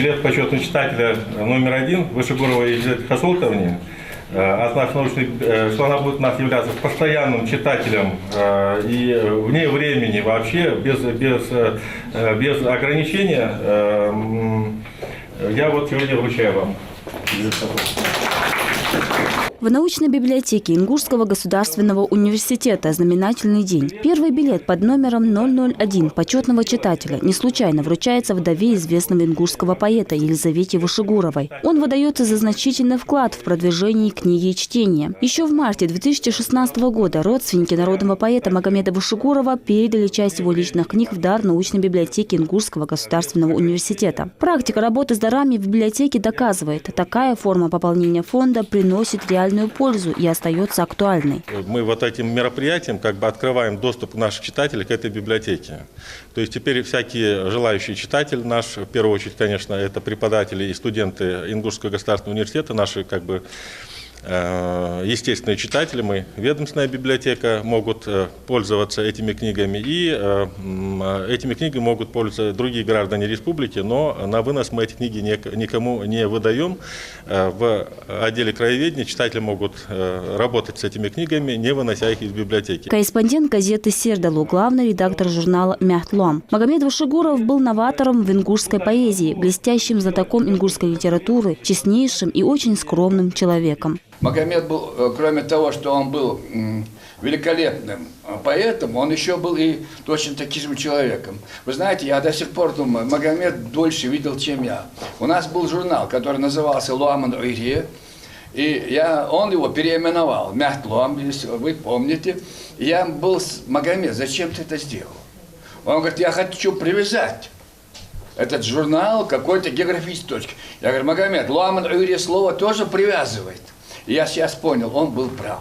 билет почетного читателя номер 1 Вышегурова Елизаветы Хасолтовны. От нас научной, что она будет у нас являться постоянным читателем и вне времени вообще, без ограничения. Я вот сегодня вручаю вам. В научной библиотеке Ингушского государственного университета знаменательный день. Первый билет под номером 001 почетного читателя не случайно вручается вдове известного ингушского поэта Елизавете Вышегуровой. Он выдается за значительный вклад в продвижение книги и чтения. Еще в марте 2016 года родственники народного поэта Магомеда Вышегурова передали часть его личных книг в дар научной библиотеке Ингушского государственного университета. Практика работы с дарами в библиотеке доказывает, такая форма пополнения фонда приносит реальную пользу и остается актуальной. Мы вот этим мероприятием как бы открываем доступ наших читателей к этой библиотеке. То есть теперь всякие желающие читатели наш, в первую очередь, конечно, это преподаватели и студенты Ингушского государственного университета, наши как бы естественные читатели, мы, ведомственная библиотека, могут пользоваться этими книгами, и этими книгами могут пользоваться другие граждане республики, но на вынос мы эти книги никому не выдаем. В отделе краеведения читатели могут работать с этими книгами, не вынося их из библиотеки. Корреспондент газеты «Сердалу», главный редактор журнала «Мяхтлом». Магомед Вышегуров был новатором в ингушской поэзии, блестящим знатоком ингушской литературы, честнейшим и очень скромным человеком. Магомед был, кроме того, что он был великолепным поэтом, он еще был и точно таким же человеком. Вы знаете, я до сих пор думаю, Магомед дольше видел, чем я. У нас был журнал, который назывался «Луаман Уйре», и он его переименовал «Мяхтлом», если вы помните. И я был с Магомед, зачем ты это сделал? Он говорит, я хочу привязать этот журнал к какой-то географической точке. Я говорю, Магомед, «Луаман Уйре» слово тоже привязывает. И я сейчас понял, он был прав.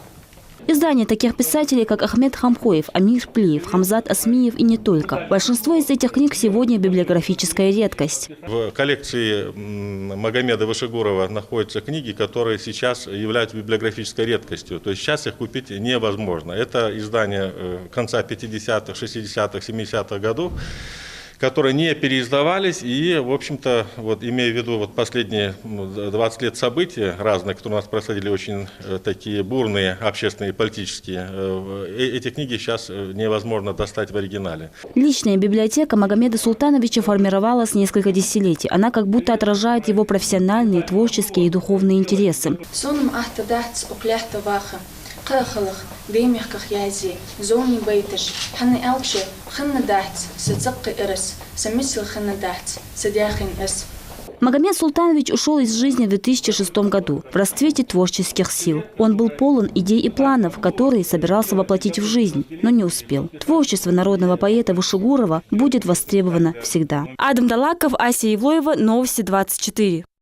Издания таких писателей, как Ахмед Хамхоев, Амир Плиев, Хамзат Асмиев и не только. Большинство из этих книг сегодня библиографическая редкость. В коллекции Магомеда Вышегурова находятся книги, которые сейчас являются библиографической редкостью. То есть сейчас их купить невозможно. Это издания конца 50-х, 60-х, 70-х годов, которые не переиздавались, и, в общем-то, вот, имея в виду вот последние 20 лет событий разные, которые у нас происходили, очень такие бурные общественные и политические, эти книги сейчас невозможно достать в оригинале. Личная библиотека Магомеда Султановича формировалась несколько десятилетий. Она как будто отражает его профессиональные, творческие и духовные интересы. قاخلخ بيميخ يازي زوني بيتش حني ألشة خن دات ستزق إرس سميسل خن دات سدياخن إس. Магомед Султанович ушел из жизни в 2006 году в расцвете творческих сил. Он был полон идей и планов, которые собирался воплотить в жизнь, но не успел. Творчество народного поэта Вышегурова будет востребовано всегда. Адам Далаков, Ася Евлоева, Новости 24.